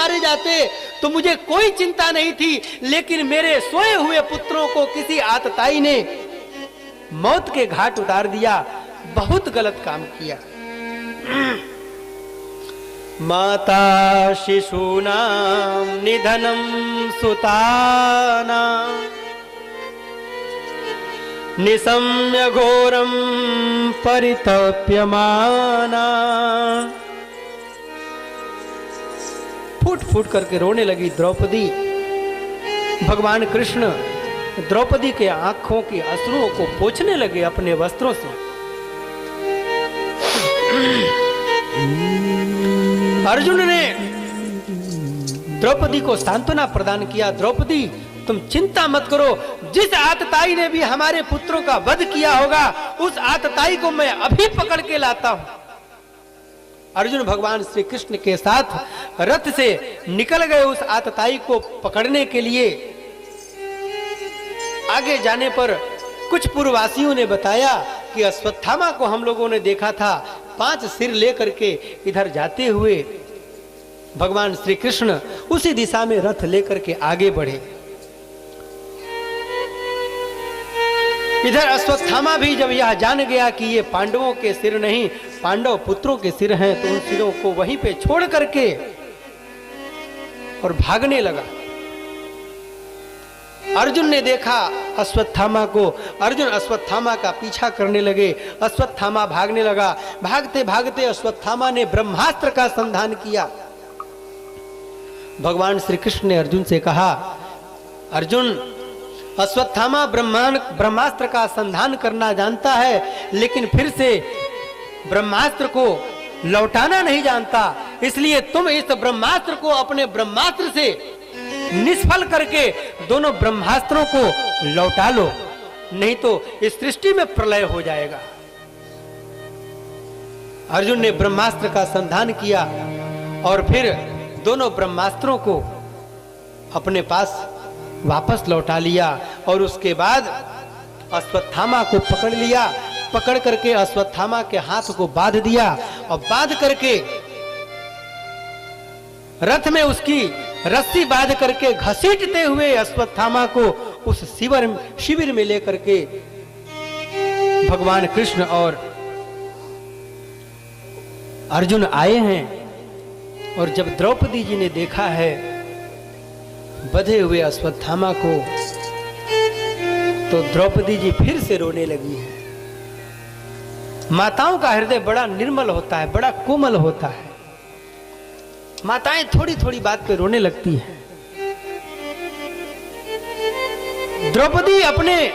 मारे जाते तो मुझे कोई चिंता नहीं थी, लेकिन मेरे सोए हुए पुत्रों को किसी आतताई ने मौत के घाट उतार दिया। बहुत गलत काम किया। माता शिशूनां निधनं सुतानां निशम्य घोरं परितप्यमाना। फूट फूट करके रोने लगी द्रौपदी। भगवान कृष्ण द्रौपदी के आंखों की अश्रुओं को पोंछने लगे अपने वस्त्रों से। अर्जुन ने द्रौपदी को सांत्वना प्रदान किया। द्रौपदी, तुम चिंता मत करो, जिस आतताई ने भी हमारे पुत्रों का वध किया होगा उस आतताई को मैं अभी पकड़ के लाता हूं। अर्जुन भगवान श्री कृष्ण के साथ रथ से निकल गए उस आतताई को पकड़ने के लिए। आगे जाने पर कुछ पूर्ववासियों ने बताया कि अश्वत्थामा को हम लोगों ने देखा था 5 सिर लेकर के इधर जाते हुए। भगवान श्री कृष्ण उसी दिशा में रथ लेकर के आगे बढ़े। इधर अश्वत्थामा भी जब यह जान गया कि ये पांडवों के सिर नहीं, पांडव पुत्रों के सिर हैं, तो उन सिरों को वहीं पे छोड़ करके और भागने लगा। अर्जुन ने देखा अश्वत्थामा को, अर्जुन अश्वत्थामा का पीछा करने लगे। अश्वत्थामा भागने लगा। भागते भागते अश्वत्थामा ने ब्रह्मास्त्र का संधान किया। भगवान श्री कृष्ण ने अर्जुन से कहा, अर्जुन, अश्वत्थामा ब्रह्मास्त्र का संधान करना जानता है, लेकिन फिर से ब्रह्मास्त्र को लौटाना नहीं जानता। इसलिए तुम इस ब्रह्मास्त्र को अपने ब्रह्मास्त्र से निष्फल करके दोनों ब्रह्मास्त्रों को लौटा लो, नहीं तो इस सृष्टि में प्रलय हो जाएगा। अर्जुन ने ब्रह्मास्त्र का संधान किया और फिर दोनों ब्रह्मास्त्रों को अपने पास वापस लौटा लिया और उसके बाद अश्वत्थामा को पकड़ लिया। पकड़ करके अश्वत्थामा के हाथ को बांध दिया और बांध करके रथ में उसकी रस्सी बांध करके घसीटते हुए अश्वत्थामा को उस शिविर में लेकर के भगवान कृष्ण और अर्जुन आए हैं। और जब द्रौपदी जी ने देखा है बंधे हुए अश्वत्थामा को, तो द्रौपदी जी फिर से रोने लगी है। माताओं का हृदय बड़ा निर्मल होता है, बड़ा कोमल होता है। माताएं थोड़ी थोड़ी बात पे रोने लगती हैं। द्रौपदी अपने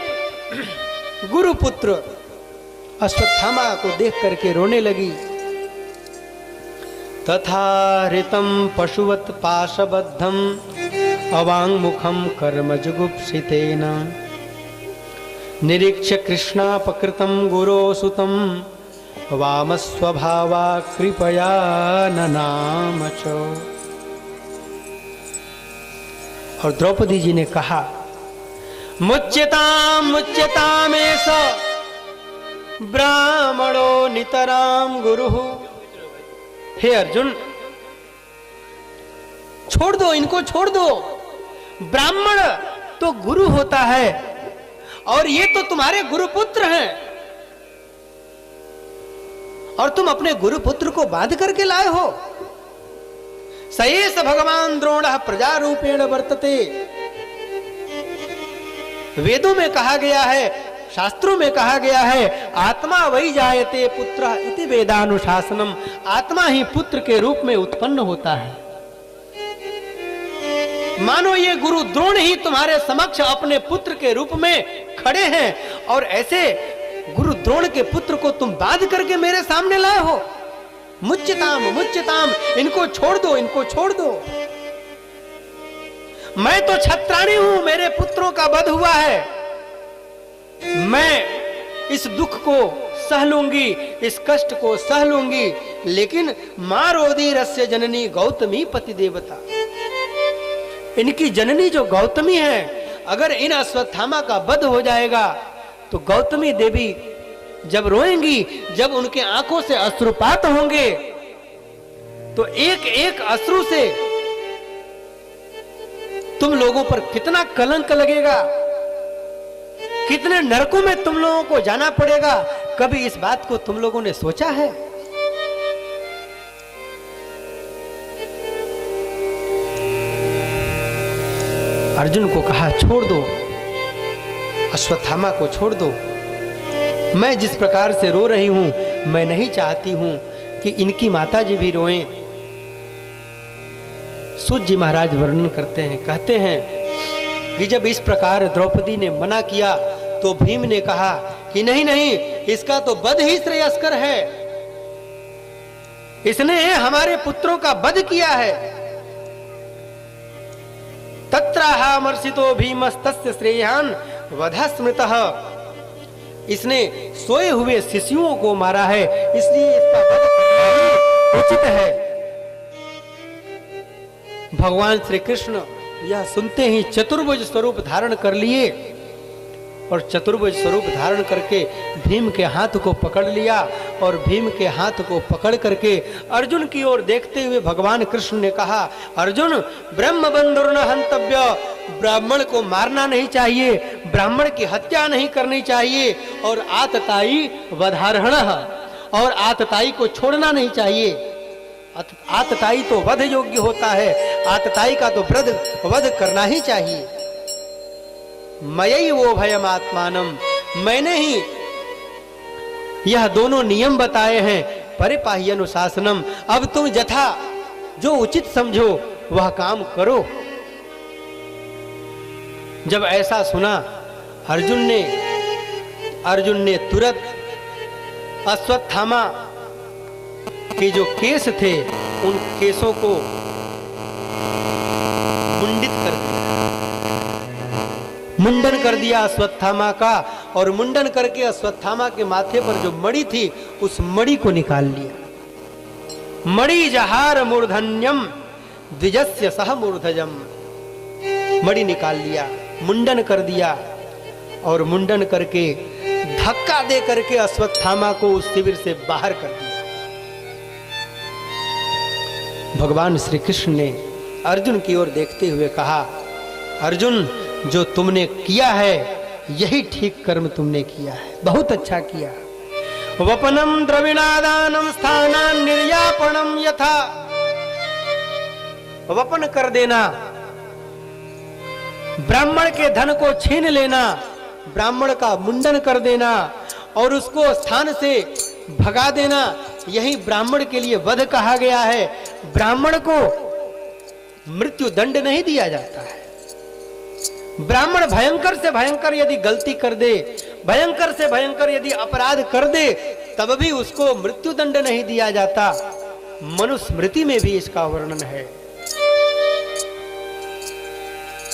गुरुपुत्र अश्वत्थामा को देख करके रोने लगी। तथा ऋतं पशुवत पाशबद्धम अवांगमुखम कर्मजुगुप्सितेन निरीक्ष्य कृष्णापकृतं गुरोसुतं वामस्वभावा कृपया ननाम च। और द्रौपदी जी ने कहा, मुच्यताम मुच्यतामेष ब्राह्मणो नितराम गुरुः। हे अर्जुन, छोड़ दो, इनको छोड़ दो। ब्राह्मण तो गुरु होता है और ये तो तुम्हारे गुरुपुत्र हैं, और तुम अपने गुरुपुत्र को बांध करके लाए हो। सयेष भगवान द्रोणः प्रजारूपेण वर्तते। वेदों में कहा गया है, शास्त्रों में कहा गया है, आत्मा वही जायते पुत्र इति वेदानुशासनम। आत्मा ही पुत्र के रूप में उत्पन्न होता है। मानो ये गुरु द्रोण ही तुम्हारे समक्ष अपने पुत्र के रूप में खड़े हैं, और ऐसे गुरु द्रोण के पुत्र को तुम बांध करके मेरे सामने लाए हो। मुच्यताम मुच्यताम, इनको छोड़ दो, इनको छोड़ दो। मैं तो छत्राणी हूं, मेरे पुत्रों का वध हुआ है। मैं इस दुख को सह लूंगी, इस कष्ट को सह लूंगी, लेकिन मां रोदीरस्य जननी गौतमी पति देवता। इनकी जननी जो गौतमी है, अगर इन अश्वत्थामा का वध हो जाएगा तो गौतमी देवी जब रोएंगी, जब उनके आंखों से अश्रुपात होंगे, तो एक एक अश्रु से तुम लोगों पर कितना कलंक लगेगा, कितने नरकों में तुम लोगों को जाना पड़ेगा। कभी इस बात को तुम लोगों ने सोचा है? अर्जुन को कहा छोड़ दो, अश्वत्थामा को छोड़ दो। मैं जिस प्रकार से रो रही हूं, मैं नहीं चाहती हूं कि इनकी माताजी भी रोएं। सूत जी महाराज वर्णन करते हैं, कहते हैं कि जब इस प्रकार द्रौपदी ने मना किया तो भीम ने कहा कि नहीं नहीं, इसका तो वध ही श्रेयस्कर है, इसने हमारे पुत्रों का वध किया है। तत्राहामर्षितो भीमस्तस्य श्रेयान् वधः स्मृतः, इसने सोए हुए शिशुओं को मारा है, इसलिए इसका वध करना उचित है। भगवान श्री कृष्ण यह सुनते ही चतुर्भुज स्वरूप धारण कर लिए और चतुर्भुज स्वरूप धारण करके भीम के हाथ को पकड़ लिया और भीम के हाथ को पकड़ करके अर्जुन की ओर देखते हुए भगवान कृष्ण ने कहा, अर्जुन ब्रह्म बंधुर्न हंतव्य, ब्राह्मण को मारना नहीं चाहिए, ब्राह्मण की हत्या नहीं करनी चाहिए, और आतताई वधार्हणः, और आतताई को छोड़ना नहीं चाहिए। आतताई तो वध योग्य होता है, आतताई का तो वध करना ही चाहिए। मयि वो भयम आत्मानम, मैंने ही यह दोनों नियम बताए हैं। परिपाह्य अनुशासनम, अब तुम यथा जो उचित समझो वह काम करो। जब ऐसा सुना अर्जुन ने तुरंत अश्वत्थामा के जो केस थे उन केसों को मुंडित कर दिया, मुंडन कर दिया अश्वत्थामा का, और मुंडन करके अश्वत्थामा के माथे पर जो मणि थी उस मणि को निकाल लिया। मणि जहार मूर्धन्यम द्विजस्य सह मूर्धजम, मणि निकाल लिया, मुंडन कर दिया, और मुंडन करके धक्का दे करके अश्वत्थामा को उस शिविर से बाहर कर दिया। भगवान श्री कृष्ण ने अर्जुन की ओर देखते हुए कहा, अर्जुन जो तुमने किया है यही ठीक कर्म तुमने किया है, बहुत अच्छा किया। वपनम द्रविणादानम स्थानान निर्यापणम यथा, वपन कर देना, ब्राह्मण के धन को छीन लेना, ब्राह्मण का मुंडन कर देना और उसको स्थान से भगा देना, यही ब्राह्मण के लिए वध कहा गया है। ब्राह्मण को मृत्यु दंड नहीं दिया जाता है। ब्राह्मण भयंकर से भयंकर यदि गलती कर दे, भयंकर से भयंकर यदि अपराध कर दे, तब भी उसको मृत्यु दंड नहीं दिया जाता। मनुस्मृति में भी इसका वर्णन है।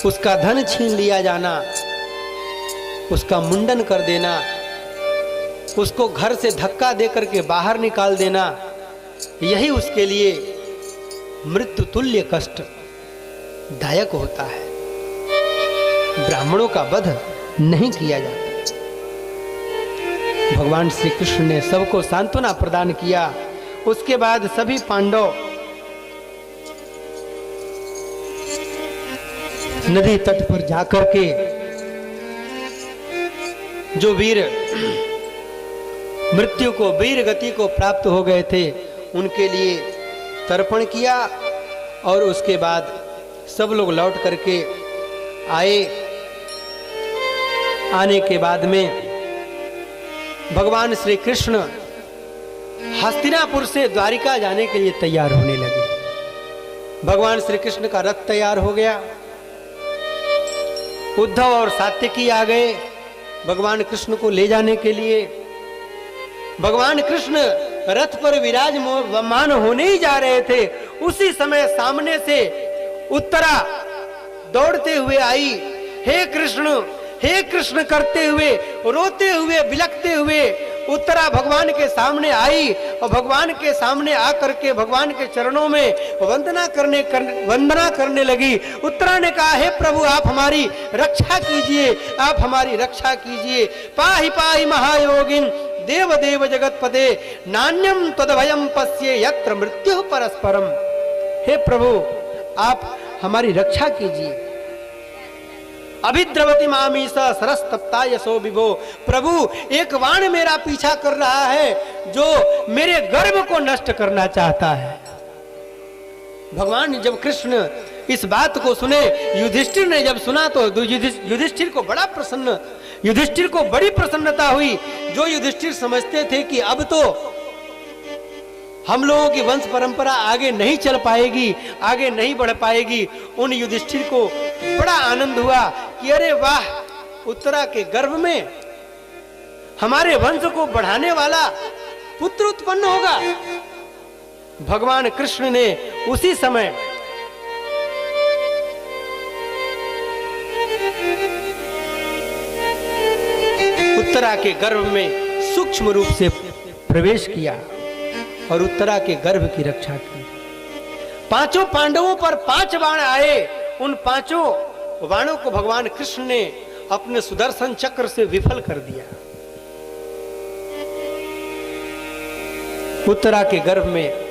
उसका धन छीन लिया जाना, उसका मुंडन कर देना, उसको घर से धक्का देकर के बाहर निकाल देना, यही उसके लिए मृत्यु तुल्य कष्ट दायक होता है। ब्राह्मणों का वध नहीं किया जाता। भगवान श्री कृष्ण ने सबको सांत्वना प्रदान किया। उसके बाद सभी पांडव नदी तट पर जाकर के जो वीर मृत्यु को, वीर गति को प्राप्त हो गए थे, उनके लिए तर्पण किया और उसके बाद सब लोग लौट करके आए। आने के बाद में भगवान श्री कृष्ण हस्तिनापुर से द्वारिका जाने के लिए तैयार होने लगे। भगवान श्री कृष्ण का रथ तैयार हो गया। उद्धव और सात्यकी आ गए भगवान कृष्ण को ले जाने के लिए। भगवान कृष्ण रथ पर विराजमान होने ही जा रहे थे, उसी समय सामने से उत्तरा दौड़ते हुए आई। हे कृष्ण करते हुए, रोते हुए, बिलखते हुए उत्तरा भगवान के सामने आई और भगवान के सामने आकर के भगवान के चरणों में वंदना करने लगी। उत्तरा ने कहा, हे प्रभु आप हमारी रक्षा कीजिए, आप हमारी रक्षा कीजिए। पाहि पाहि महायोगिन देव देव जगतपते नान्यम तदभयम पश्ये यत्र मृत्यु परस्परम। हे प्रभु आप हमारी रक्षा कीजिए, अभिद्रवती मामी सरस्तप्ता यशो विभो। प्रभु एक बाण मेरा पीछा कर रहा है जो मेरे गर्भ को नष्ट करना चाहता है। भगवान जब कृष्ण इस बात को सुने, युधिष्ठिर ने जब सुना तो युधिष्ठिर को बड़ी प्रसन्नता हुई। जो युधिष्ठिर समझते थे कि अब तो हम लोगों की वंश परंपरा आगे नहीं चल पाएगी, आगे नहीं बढ़ पाएगी, उन युधिष्ठिर को बड़ा आनंद हुआ कि अरे वाह, उत्तरा के गर्भ में हमारे वंश को बढ़ाने वाला पुत्र उत्पन्न होगा। भगवान कृष्ण ने उसी समय उत्तरा के गर्भ में सूक्ष्म रूप से प्रवेश किया और उत्तरा के गर्भ की रक्षा की। पांचों पांडवों पर 5 बाण आए। उन 5 बाणों को भगवान कृष्ण ने अपने सुदर्शन चक्र से विफल कर दिया। उत्तरा के गर्भ में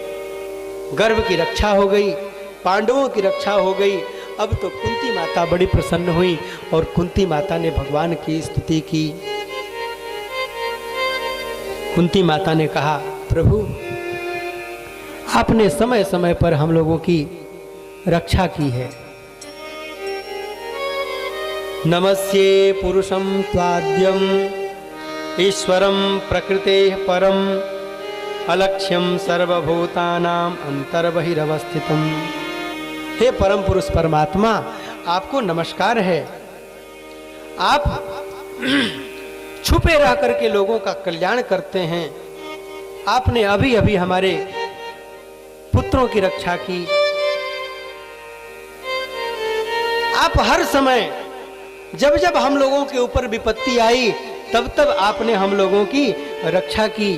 गर्भ की रक्षा हो गई, पांडवों की रक्षा हो गई। अब तो कुंती माता बड़ी प्रसन्न हुई और कुंती माता ने भगवान की स्तुति की। कुंती माता ने कहा, प्रभु आपने समय समय पर हम लोगों की रक्षा की है। नमस्ये पुरुषं त्वाद्यम ईश्वरं प्रकृते परम अलक्ष्यम सर्वभूतानां अंतर्बहिरवस्थितम्। हे परम पुरुष परमात्मा, आपको नमस्कार है। आप छुपे रह करके लोगों का कल्याण करते हैं। आपने अभी अभी हमारे पुत्रों की रक्षा की। आप हर समय जब जब हम लोगों के ऊपर विपत्ति आई तब तब आपने हम लोगों की रक्षा की।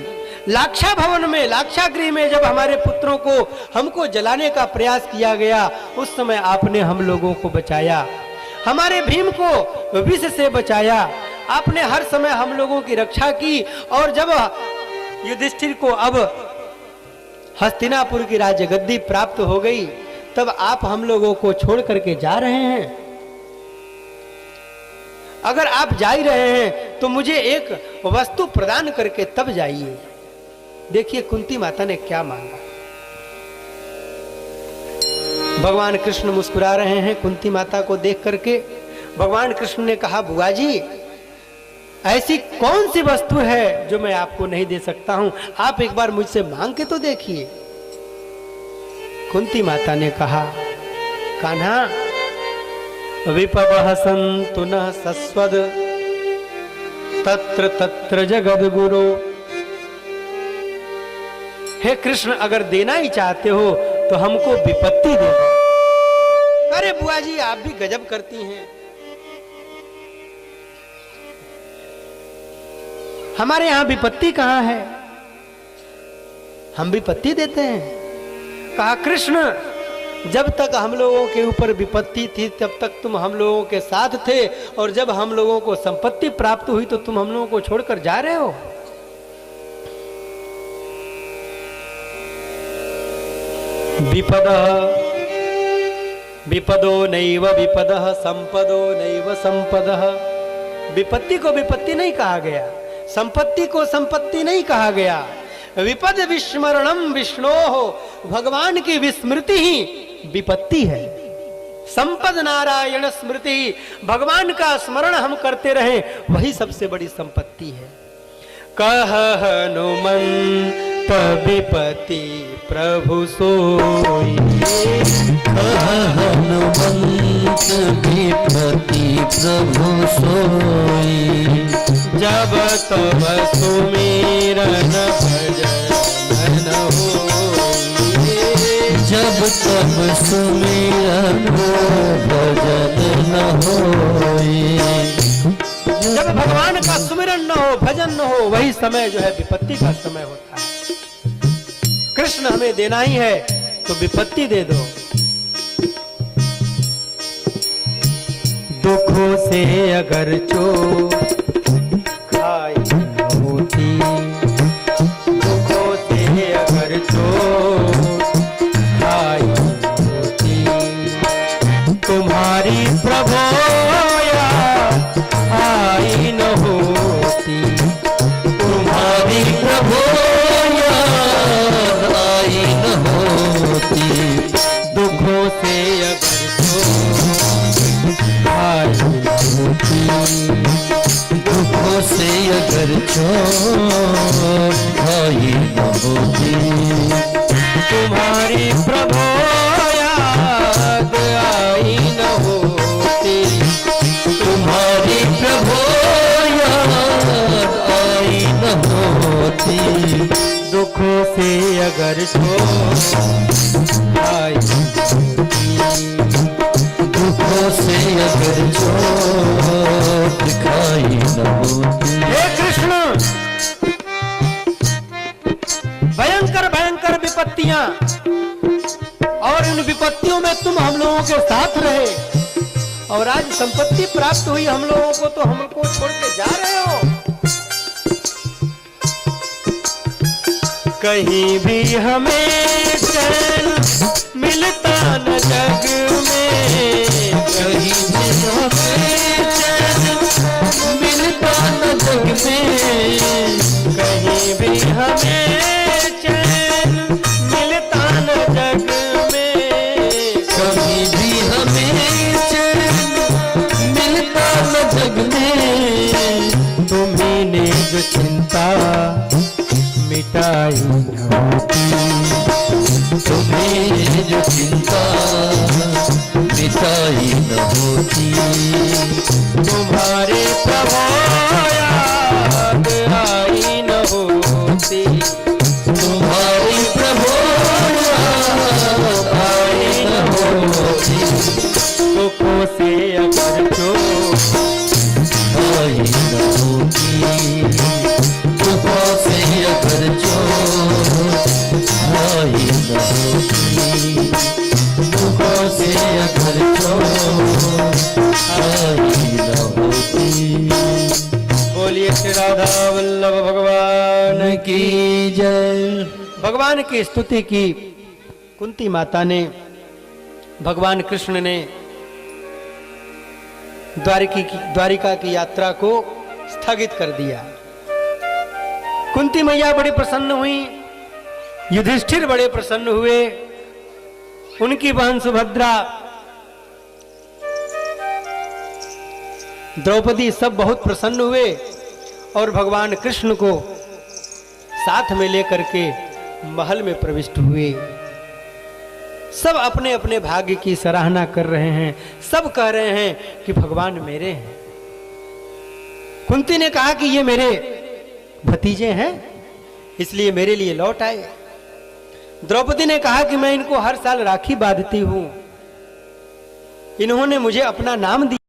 लाक्षा भवन में, लाक्षा गृह में जब हमारे पुत्रों को हमको जलाने का प्रयास किया गया, उस समय आपने हम लोगों को बचाया। हमारे भीम को विष से बचाया। आपने हर समय हम लोगों की रक्षा की। और जब युधिष्ठिर को अब हस्तिनापुर की राज्य गद्दी प्राप्त हो गई, तब आप हम लोगों को छोड़ करके जा रहे हैं। अगर आप जा ही रहे हैं तो मुझे एक वस्तु प्रदान करके तब जाइए। देखिए कुंती माता ने क्या मांगा। भगवान कृष्ण मुस्कुरा रहे हैं कुंती माता को देख करके। भगवान कृष्ण ने कहा, बुआ जी ऐसी कौन सी वस्तु है जो मैं आपको नहीं दे सकता हूं? आप एक बार मुझसे मांग के तो देखिए। कुंती माता ने कहा, कान्हा विपवः सन्तु नः सस्वद तत्र तत्र जगद्गुरो। हे कृष्ण, अगर देना ही चाहते हो तो हमको विपत्ति दे दो। अरे बुआ जी आप भी गजब करती हैं। हमारे यहां विपत्ति कहां है? हम विपत्ति देते हैं। कहा, कृष्ण जब तक हम लोगों के ऊपर विपत्ति थी तब तक तुम हम लोगों के साथ थे, और जब हम लोगों को संपत्ति प्राप्त हुई तो तुम हम लोगों को छोड़कर जा रहे हो। विपदो नैव विपदः संपदो नैव संपदः। विपत्ति को विपत्ति नहीं कहा गया, संपत्ति को संपत्ति नहीं कहा गया। विपद विस्मरणम विष्णोः, भगवान की विस्मृति ही विपत्ति है। संपद नारायण स्मृति, भगवान का स्मरण हम करते रहे वही सबसे बड़ी संपत्ति है। कह हनुमंत विपत्ति प्रभु सोई, कह हनुमंत विपत्ति प्रभु सोई। जब तब सुमिरन भजन होई, जब तब सुमिरन भजन न होई। जब भगवान का सुमिरन न हो, भजन न हो, वही समय जो है विपत्ति का समय होता है। कृष्ण हमें देना ही है तो विपत्ति दे दो। दुखों से अगर चोट खाई होती, दुखों से अगर चोट खाई होती, तुम्हारी प्रभो या से अगर तो दुखों से अगर चोट आई न होती, तुम्हारी प्रभु याद आई न होती, तुम्हारी प्रभु याद आई न होती। दुखों से अगर चोट आई दुखों से अगर चोट खाई न होती। हे कृष्ण, भयंकर भयंकर विपत्तियां, और इन विपत्तियों में तुम हम लोगों के साथ रहे, और आज संपत्ति प्राप्त हुई हम लोगों को, तो हमको छोड़ के जा रहे हो। कहीं भी हमें चैन मिलता न जग में, कहीं भी हमें चैन मिलता न जग में, कहीं भी हमें चैन मिलता न जग में, कहीं भी हमें चैन मिलता न जग में। तुम्ही ने जो चिंता मिटाई न होती, तुम्हें जो चिंता मिटाई न होती, तुम्हारे प्रभु याद आई न होती, तुम्हारी प्रभु याद आई न होती। दुखों से अगर चोट आई न होती, दुखों से अगर चोट आई न होती, दुखों से अगर चोट आई न होती। बोलिए श्री राधा वल्लभ भगवान की। की जय। भगवान की स्तुति की कुंती माता ने, भगवान कृष्ण ने द्वारिका की यात्रा को स्थगित कर दिया। कुंती मैया बड़ी प्रसन्न हुई, युधिष्ठिर बड़े प्रसन्न हुए, उनकी बहन सुभद्रा, द्रौपदी सब बहुत प्रसन्न हुए, और भगवान कृष्ण को साथ में लेकर के महल में प्रविष्ट हुए। सब अपने अपने भाग्य की सराहना कर रहे हैं, सब कह रहे हैं कि भगवान मेरे हैं। कुंती ने कहा कि ये मेरे भतीजे हैं, इसलिए मेरे लिए लौट आए। द्रौपदी ने कहा कि मैं इनको हर साल राखी बांधती हूं, इन्होंने मुझे अपना नाम दिया।